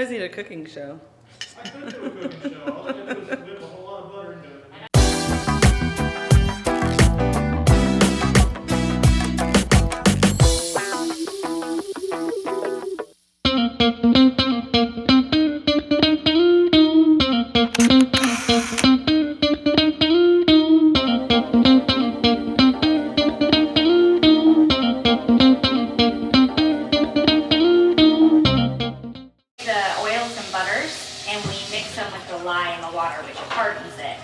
You guys need a cooking show. I could do a cooking show. All I gotta do is whip a whole lot of butter into it. The oils and butters, and we mix them with the lye and the water, which hardens it.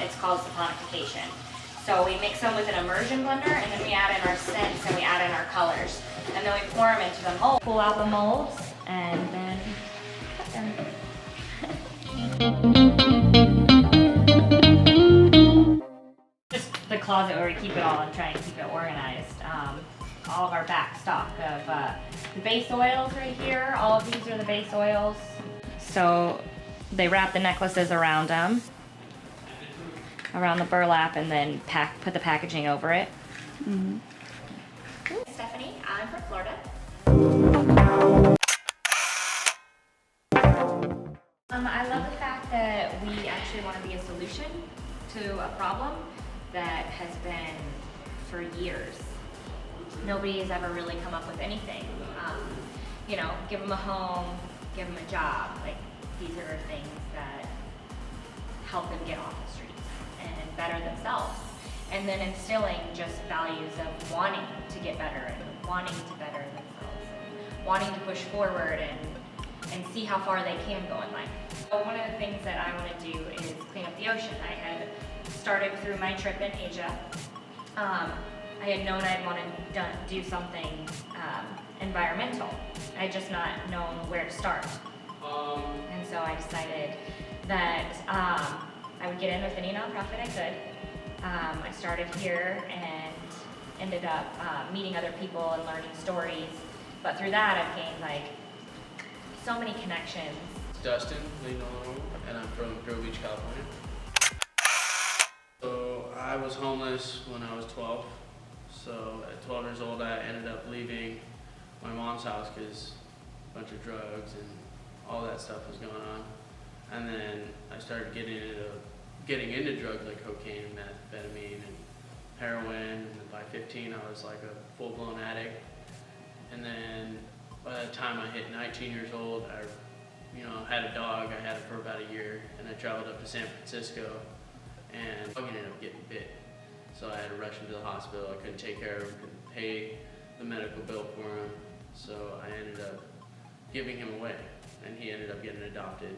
It's called saponification. So we mix them with an immersion blender, and then we add in our scents and we add in our colors. And then we pour them into the mold. Pull out the molds, and then cut them. Just the closet where we keep it all and try and keep it organized. All of our back stock of the base oils right here. All of these are the base oils. So they wrap the necklaces around them, around the burlap, and then put the packaging over it. Mm-hmm. Stephanie, I'm from Florida. I love the fact that we actually want to be a solution to a problem that has been for years. Nobody has ever really come up with anything. You know, give them a home, give them a job. Like, these are things that help them get off the streets and better themselves. And then instilling just values of wanting to get better and wanting to better themselves and wanting to push forward and see how far they can go in life. So one of the things that I want to do is clean up the ocean. I had started through my trip in Asia. I had known I'd want to do something environmental. I had just not known where to start. And so I decided that I would get in with any nonprofit I could. I started here and ended up meeting other people and learning stories. But through that, I've gained like so many connections. Dustin Lee-Nolan, and I'm from Vero Beach, California. So I was homeless when I was 12. So at 12 years old, I ended up leaving my mom's house because a bunch of drugs and all that stuff was going on. And then I started getting into drugs like cocaine, methamphetamine, and heroin. And by 15, I was like a full-blown addict. And then by the time I hit 19 years old, I had a dog. I had it for about a year, and I traveled up to San Francisco, and the dog ended up getting bit. So I had to rush him to the hospital. I couldn't take care of him, couldn't pay the medical bill for him. So I ended up giving him away, and he ended up getting adopted.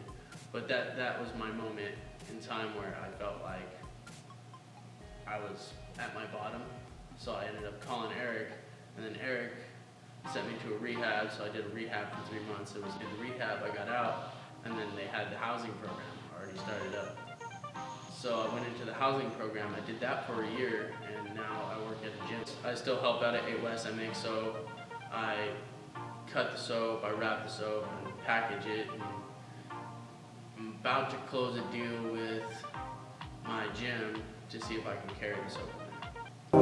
But that was my moment in time where I felt like I was at my bottom. So I ended up calling Eric, and then Eric sent me to a rehab. So I did a rehab for 3 months. It was in the rehab, I got out, and then they had the housing program already started up. So I went into the housing program. I did that for a year, and now I work at a gym. I still help out at 8 West. I make soap. I cut the soap, I wrap the soap, and package it. And I'm about to close a deal with my gym to see if I can carry the soap in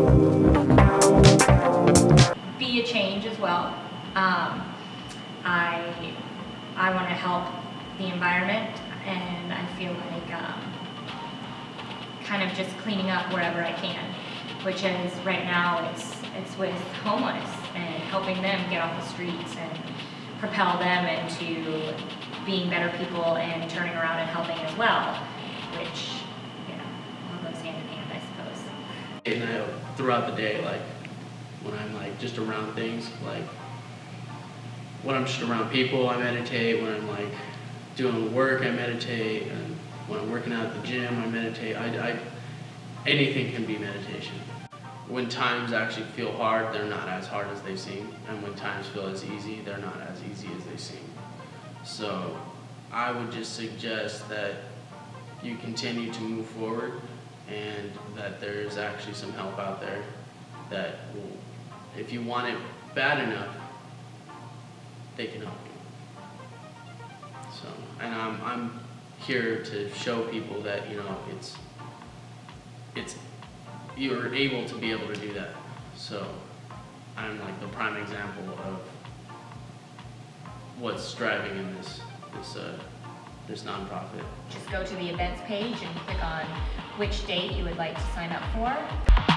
there. Be a change as well. I want to help the environment, and I feel like kind of just cleaning up wherever I can, which is right now it's with homeless and helping them get off the streets and propel them into being better people and turning around and helping as well, which, you know, all goes hand in hand, I suppose. And throughout the day, like when I'm like just around things, like when I'm just around people, I meditate. When I'm like doing work, I meditate. And when I'm working out at the gym, I meditate. Anything can be meditation. When times actually feel hard, they're not as hard as they seem. And when times feel as easy, they're not as easy as they seem. So I would just suggest that you continue to move forward, and that there's actually some help out there that will, if you want it bad enough, they can help you. So, and I'm here to show people that, you know, you're able to be able to do that. So I'm like the prime example of what's driving in this nonprofit. Just go to the events page and click on which date you would like to sign up for.